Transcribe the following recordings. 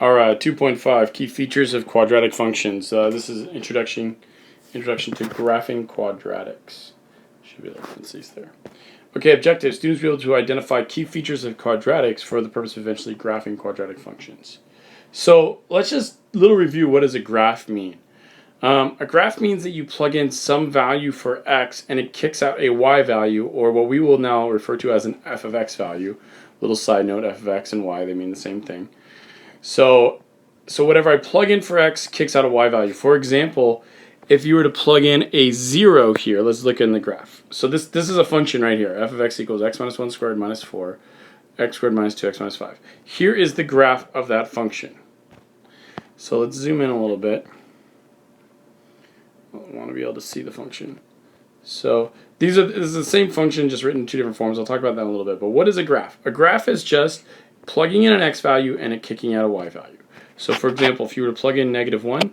Our 2.5 key features of quadratic functions. This is introduction to graphing quadratics. Should be able to see there. Okay, objectives. Students will be able to identify key features of quadratics for the purpose of eventually graphing quadratic functions. So let's just little review. What does a graph mean? A graph means that you plug in some value for x and it kicks out a y value, or what we will now refer to as an f of x value. Little side note, f of x and y, they mean the same thing. So whatever I plug in for x kicks out a y value. For example, if you were to plug in a 0 here, let's look in the graph. So this is a function right here. F of x equals x minus 1 squared minus 4, x squared minus 2x minus 5. Here is the graph of that function. So let's zoom in a little bit. I want to be able to see the function. So this is the same function, just written in two different forms. I'll talk about that in a little bit. But what is a graph? A graph is just plugging in an x value and it kicking out a y value. So for example, if you were to plug in -1,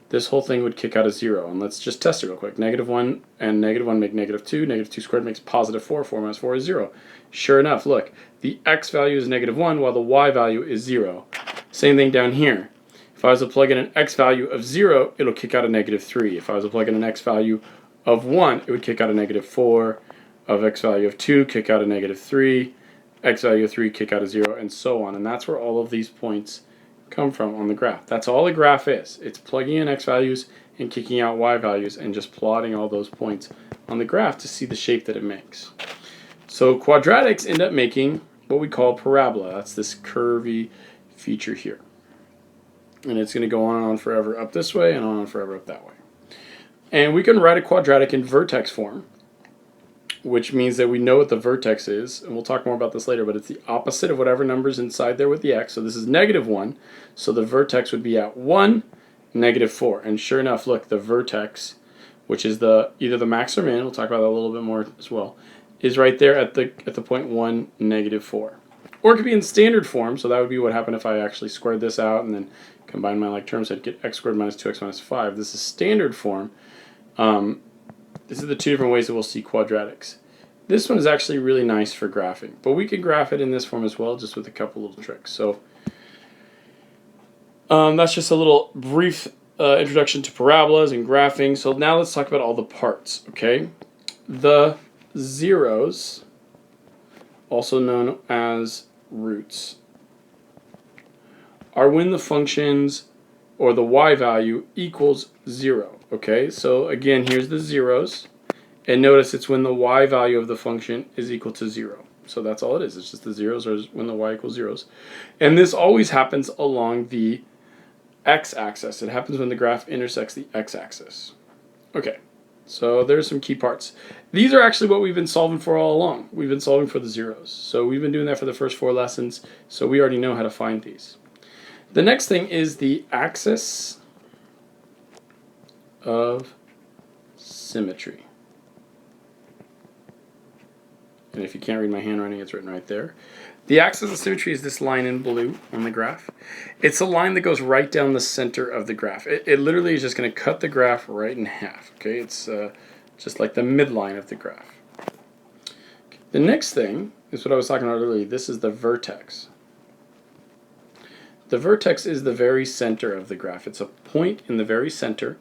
this whole thing would kick out a 0. And let's just test it real quick. -1 and -1 make -2. -2 squared makes +4. 4 minus 4 is 0. Sure enough, look, the x value is -1 while the y value is 0. Same thing down here. If I was to plug in an x value of 0, it'll kick out a -3. If I was to plug in an x value of 1, it would kick out a -4. Of x value of 2, kick out a -3. X value of 3, kick out a 0, and so on. And that's where all of these points come from on the graph. That's all a graph is. It's plugging in x values and kicking out y values and just plotting all those points on the graph to see the shape that it makes. So quadratics end up making what we call parabola. That's this curvy feature here. And it's going to go on and on forever up this way and on and forever up that way. And we can write a quadratic in vertex form, which means that we know what the vertex is, and we'll talk more about this later, but it's the opposite of whatever number's inside there with the x. So this is -1, so the vertex would be at 1, -4. And sure enough, look, the vertex, which is either the max or min, we'll talk about that a little bit more as well, is right there at the point 1, -4. Or it could be in standard form, so that would be what happened if I actually squared this out and then combined my like terms, I'd get x squared minus 2x minus 5. This is standard form. This is the two different ways that we'll see quadratics. This one is actually really nice for graphing, but we can graph it in this form as well, just with a couple little tricks. So that's just a little brief introduction to parabolas and graphing. So now let's talk about all the parts, okay? The zeros, also known as roots, are when the functions or the y value equals 0, okay? So again, here's the zeros. And notice it's when the y value of the function is equal to 0. So that's all it is. It's just the zeros are when the y equals zeros. And this always happens along the x-axis. It happens when the graph intersects the x-axis. Okay, so there's some key parts. These are actually what we've been solving for all along. We've been solving for the zeros. So we've been doing that for the first 4 lessons. So we already know how to find these. The next thing is the axis of symmetry. And if you can't read my handwriting, it's written right there. The axis of symmetry is this line in blue on the graph. It's a line that goes right down the center of the graph. It literally is just going to cut the graph right in half. Okay, it's just like the midline of the graph. Okay. The next thing is what I was talking about earlier. This is the vertex. The vertex is the very center of the graph. It's a point in the very center,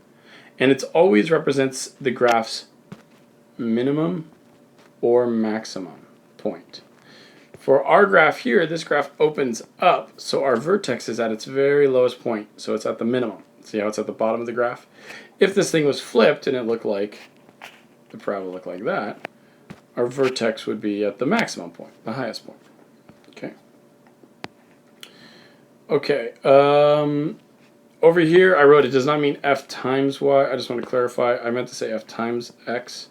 and it always represents the graph's minimum or maximum point. For our graph here, this graph opens up, so our vertex is at its very lowest point, so it's at the minimum. See how it's at the bottom of the graph? If this thing was flipped and it looked like, the parabola looked like that, our vertex would be at the maximum point, the highest point. Okay, over here I wrote it does not mean f times y. I just want to clarify, I meant to say f times x,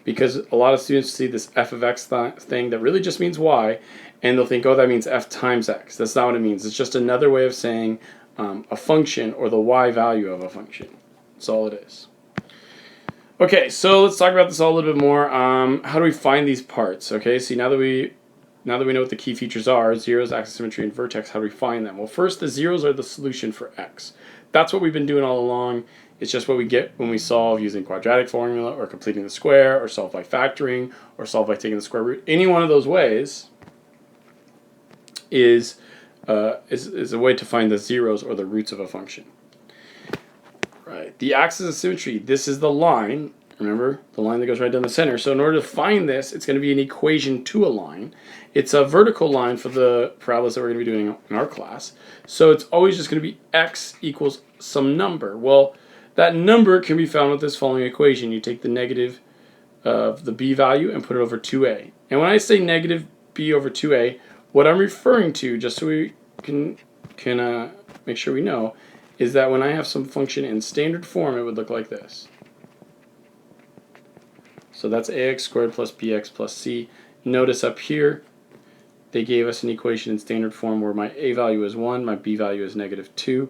because a lot of students see this f of x thing that really just means y, and they'll think, oh, that means f times x. That's not what it means. It's just another way of saying a function or the y value of a function. That's all it is. Okay, so let's talk about this all a little bit more. How do we find these parts? Okay, see, now that we know what the key features are, zeros, axis symmetry, and vertex, how do we find them? Well, first, the zeros are the solution for x. That's what we've been doing all along. It's just what we get when we solve using quadratic formula or completing the square or solve by factoring or solve by taking the square root. Any one of those ways is is a way to find the zeros or the roots of a function. Right. The axis of symmetry, this is the line. Remember, the line that goes right down the center. So in order to find this, it's going to be an equation to a line. It's a vertical line for the parabolas that we're going to be doing in our class. So it's always just going to be x equals some number. Well, that number can be found with this following equation. You take the negative of the b value and put it over 2a. And when I say negative b over 2a, what I'm referring to, just so we can make sure we know, is that when I have some function in standard form, it would look like this. So that's ax squared plus bx plus c. Notice up here, they gave us an equation in standard form where my a value is 1, my b value is negative 2,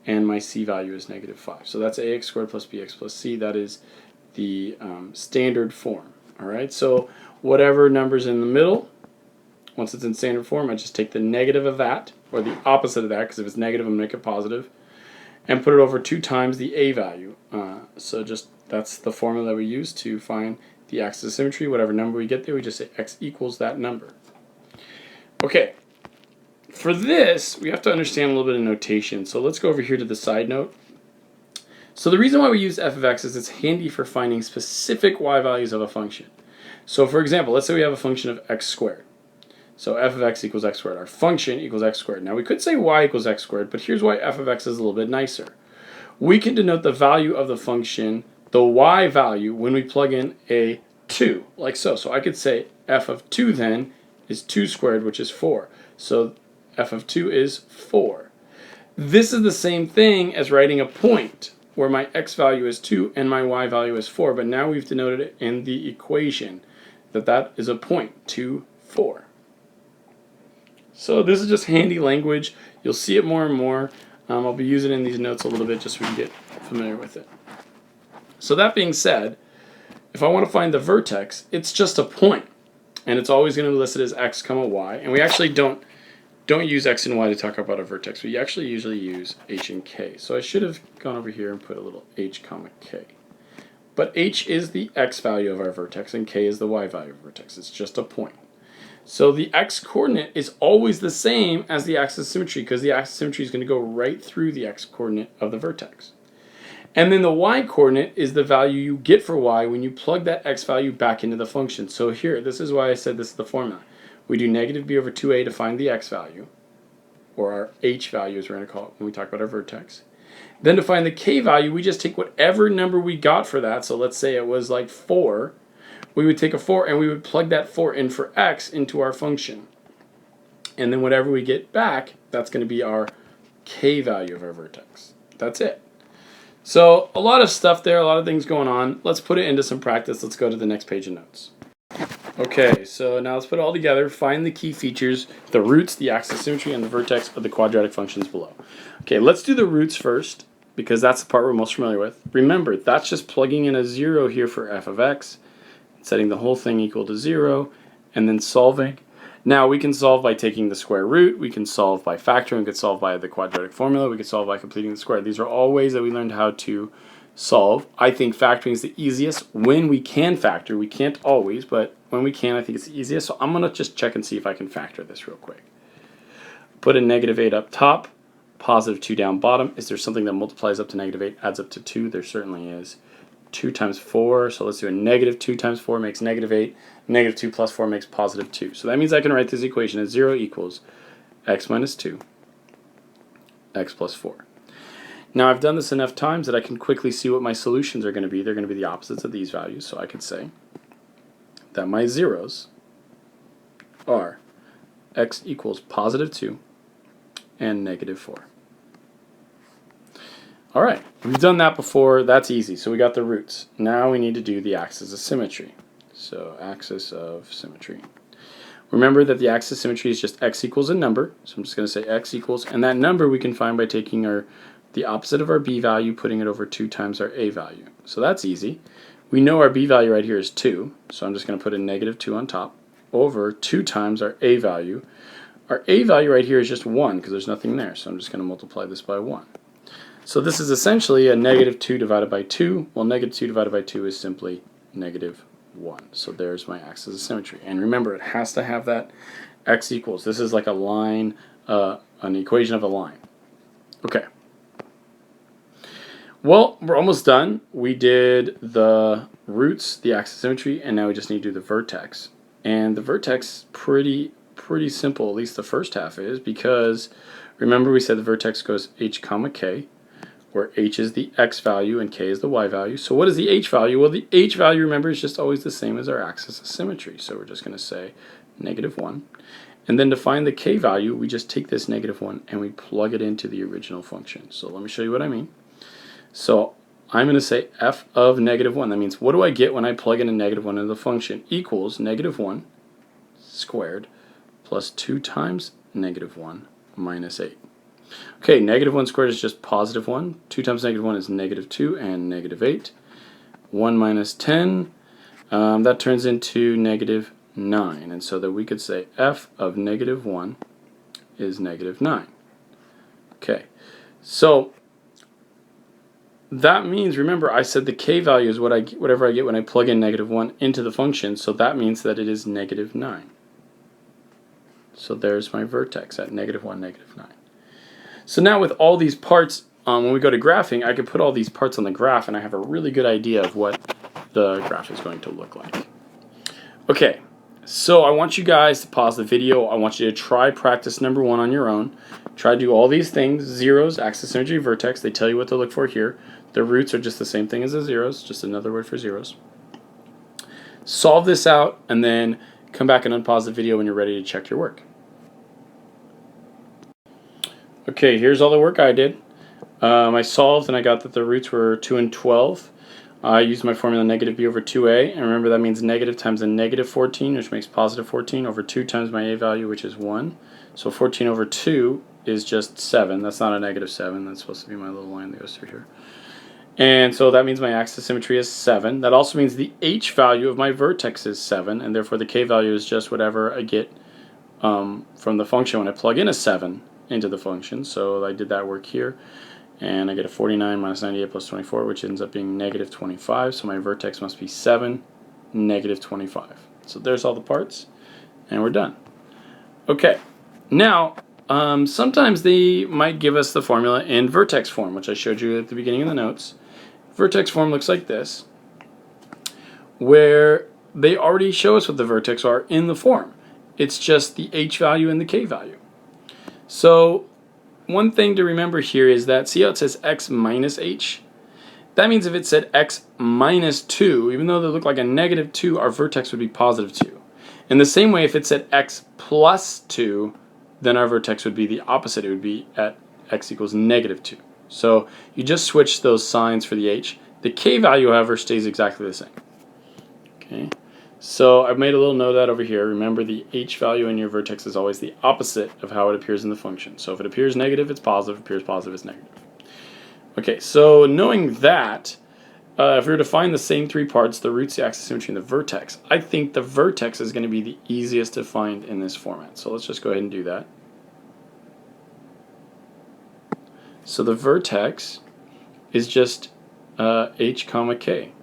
and my c value is negative 5. So that's ax squared plus bx plus c. That is the standard form. All right. So whatever number's in the middle, once it's in standard form, I just take the negative of that, or the opposite of that, because if it's negative, I'm going to make it positive, and put it over 2 times the a value. So just that's the formula that we use to find the axis of symmetry. Whatever number we get there, we just say x equals that number. Okay. For this, we have to understand a little bit of notation. So let's go over here to the side note. So the reason why we use f of x is it's handy for finding specific y values of a function. So for example, let's say we have a function of x squared. So f of x equals x squared. Our function equals x squared. Now we could say y equals x squared, but here's why f of x is a little bit nicer. We can denote the value of the function, the y value, when we plug in a 2, like so. So I could say f of 2 then is 2 squared, which is 4. So f of 2 is 4. This is the same thing as writing a point where my x value is 2 and my y value is 4, but now we've denoted it in the equation that is a point, 2, 4. So this is just handy language. You'll see it more and more. I'll be using it in these notes a little bit just so we can get familiar with it. So that being said, if I want to find the vertex, it's just a point, and it's always going to be listed as x comma y. And we actually don't use x and y to talk about a vertex. We actually usually use h and k. So I should have gone over here and put a little h comma k. But h is the x value of our vertex, and k is the y value of our vertex. It's just a point. So the x-coordinate is always the same as the axis of symmetry, because the axis of symmetry is going to go right through the x-coordinate of the vertex. And then the y-coordinate is the value you get for y when you plug that x value back into the function. So here, this is why I said this is the formula. We do negative b over 2a to find the x value, or our h value as we're going to call it when we talk about our vertex. Then to find the k value, we just take whatever number we got for that. So let's say it was like 4. We would take a 4 and we would plug that 4 in for x into our function. And then whatever we get back, that's going to be our k value of our vertex. That's it. So a lot of stuff there, a lot of things going on. Let's put it into some practice. Let's go to the next page of notes. Okay, so now let's put it all together. Find the key features, the roots, the axis of symmetry, and the vertex of the quadratic functions below. Okay, let's do the roots first, because that's the part we're most familiar with. Remember, that's just plugging in a 0 here for f of x, setting the whole thing equal to 0, and then solving. Now we can solve by taking the square root, we can solve by factoring, we could solve by the quadratic formula, we could solve by completing the square. These are all ways that we learned how to solve. I think factoring is the easiest when we can factor. We can't always, but when we can, I think it's the easiest. So I'm going to just check and see if I can factor this real quick. Put a negative 8 up top, positive 2 down bottom. Is there something that multiplies up to negative 8, adds up to 2? There certainly is. 2 times 4, so let's do a negative 2 times 4 makes negative 8. Negative 2 plus 4 makes positive 2. So that means I can write this equation as 0 equals x minus 2, x plus 4. Now I've done this enough times that I can quickly see what my solutions are going to be. They're going to be the opposites of these values. So I could say that my zeros are x equals positive 2 and negative 4. Alright, we've done that before. That's easy. So we got the roots. Now we need to do the axis of symmetry. So axis of symmetry. Remember that the axis of symmetry is just x equals a number. So I'm just going to say x equals, and that number we can find by taking the opposite of our b value, putting it over 2 times our a value. So that's easy. We know our b value right here is 2, so I'm just going to put a negative 2 on top, over 2 times our a value. Our a value right here is just 1 because there's nothing there, so I'm just going to multiply this by 1. So this is essentially a negative 2 divided by 2. Well, negative 2 divided by 2 is simply negative 1. So there's my axis of symmetry. And remember, it has to have that x equals. This is like a line, an equation of a line. Okay. Well, we're almost done. We did the roots, the axis symmetry, and now we just need to do the vertex. And the vertex, pretty simple, at least the first half is, because remember we said the vertex goes h comma k, where h is the x value and k is the y value. So what is the h value? Well, the h value, remember, is just always the same as our axis of symmetry. So we're just going to say -1. And then to find the k value, we just take this -1 and we plug it into the original function. So let me show you what I mean. So I'm going to say f of -1. That means what do I get when I plug in a -1 into the function? Equals -1 squared plus 2 times -1 minus 8. Okay, -1 squared is just +1. 2 times -1 is -2 and -8. 1 minus 10, that turns into -9. And so that we could say f of -1 is -9. Okay, so that means, remember, I said the k value is whatever I get when I plug in -1 into the function, so that means that it is -9. So there's my vertex at -1, -9. So now with all these parts, when we go to graphing, I can put all these parts on the graph and I have a really good idea of what the graph is going to look like. Okay, so I want you guys to pause the video. I want you to try practice number 1 on your own. Try to do all these things: zeros, axis, symmetry, vertex. They tell you what to look for here. The roots are just the same thing as the zeros, just another word for zeros. Solve this out and then come back and unpause the video when you're ready to check your work. Okay, here's all the work I did. I solved and I got that the roots were 2 and 12. I used my formula -b over 2a, and remember that means negative times a -14, which makes +14, over 2 times my a value, which is 1. So 14 over 2 is just 7. That's not a -7. That's supposed to be my little line that goes through here. And so that means my axis symmetry is 7. That also means the h value of my vertex is 7, and therefore the k value is just whatever I get from the function when I plug in a 7 into the function. So I did that work here, and I get a 49 minus 98 plus 24, which ends up being -25. So my vertex must be 7, -25. So there's all the parts, and we're done. Okay, now sometimes they might give us the formula in vertex form, which I showed you at the beginning of the notes. Vertex form looks like this, where they already show us what the vertex are in the form. It's just the h value and the k value. So one thing to remember here is that, see how it says x minus h? That means if it said x minus 2, even though they look like a -2, our vertex would be +2. In the same way, if it said x plus 2, then our vertex would be the opposite. It would be at x equals -2. So you just switch those signs for the h. The k value, however, stays exactly the same. Okay. So I've made a little note of that over here. Remember, the h value in your vertex is always the opposite of how it appears in the function. So if it appears negative, it's positive. If it appears positive, it's negative. Okay, so knowing that, if we were to find the same 3 parts, the roots, the axis, symmetry, and the vertex, I think the vertex is going to be the easiest to find in this format. So let's just go ahead and do that. So the vertex is just h comma k.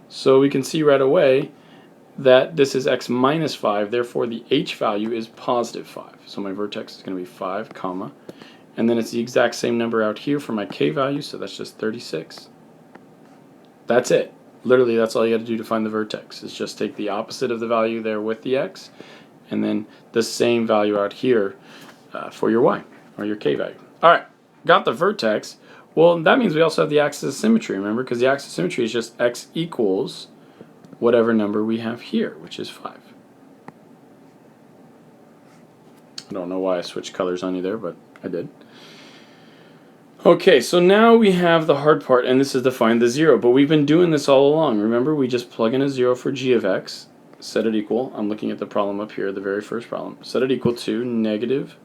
So we can see right away that this is x minus 5, therefore the h value is +5. So my vertex is going to be 5, comma, and then it's the exact same number out here for my k value, so that's just 36. That's it. Literally, that's all you have to do to find the vertex, is just take the opposite of the value there with the x, and then the same value out here for your y, or your k value. Alright, got the vertex. Well, that means we also have the axis of symmetry, remember, because the axis of symmetry is just x equals whatever number we have here, which is 5. I don't know why I switched colors on you there, but I did. Okay, so now we have the hard part, and this is to find the 0. But we've been doing this all along. Remember, we just plug in a 0 for g of x, set it equal, I'm looking at the problem up here, the very first problem, set it equal to negative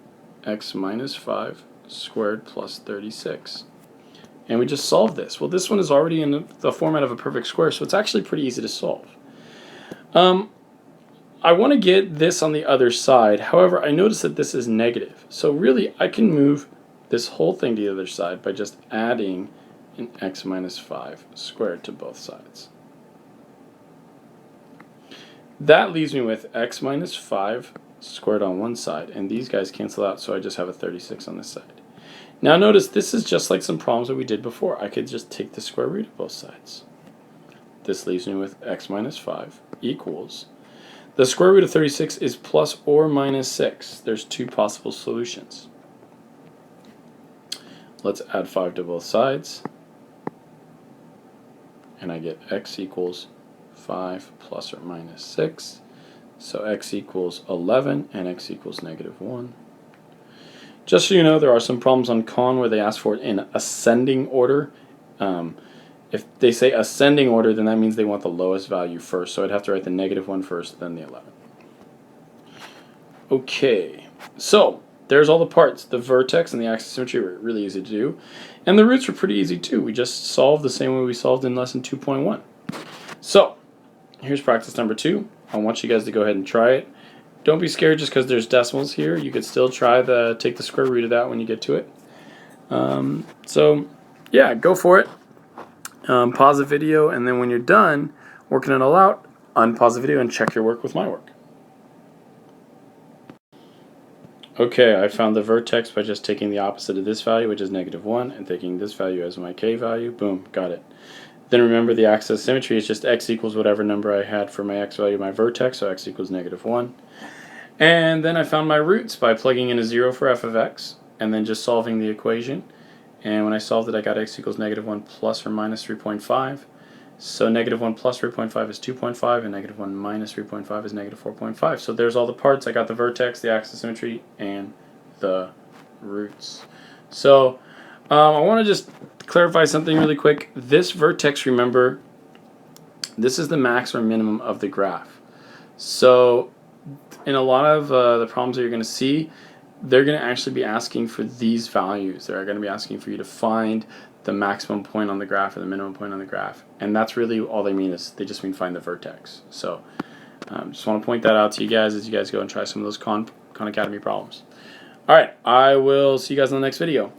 x minus 5 squared plus 36. And we just solved this. Well, this one is already in the format of a perfect square, so it's actually pretty easy to solve. I want to get this on the other side. However, I notice that this is negative. So really, I can move this whole thing to the other side by just adding an x minus 5 squared to both sides. That leaves me with x minus 5 squared on one side, and these guys cancel out, so I just have a 36 on this side. Now notice this is just like some problems that we did before. I could just take the square root of both sides. This leaves me with x minus 5 equals, the square root of 36 is plus or minus 6. There's two possible solutions. Let's add 5 to both sides, and I get x equals 5 plus or minus 6. So x equals 11 and x equals negative 1. Just so you know, there are some problems on con where they ask for it in ascending order. If they say ascending order, then that means they want the lowest value first. So I'd have to write the negative 1 first, then the 11. Okay, so there's all the parts. The vertex and the axis symmetry were really easy to do. And the roots were pretty easy too. We just solved the same way we solved in lesson 2.1. So here's practice number 2. I want you guys to go ahead and try it. Don't be scared just because there's decimals here. You could still try take the square root of that when you get to it. So yeah, go for it. Pause the video, and then when you're done working it all out, unpause the video and check your work with my work. Okay, I found the vertex by just taking the opposite of this value, which is negative 1, and taking this value as my k value. Boom, got it. Then remember the axis symmetry is just x equals whatever number I had for my x value, my vertex, so x equals negative 1. And then I found my roots by plugging in a 0 for f of x, and then just solving the equation. And when I solved it, I got x equals negative 1 plus or minus 3.5. So negative 1 plus 3.5 is 2.5, and negative 1 minus 3.5 is negative 4.5. So there's all the parts. I got the vertex, the axis symmetry, and the roots. So I want to just clarify something really quick. This vertex, remember, this is the max or minimum of the graph. So in a lot of the problems that you're going to see, they're going to actually be asking for these values. They're going to be asking for you to find the maximum point on the graph or the minimum point on the graph. And that's really all they mean, is they just mean find the vertex. So just want to point that out to you guys as you guys go and try some of those Khan Academy problems. All right, I will see you guys in the next video.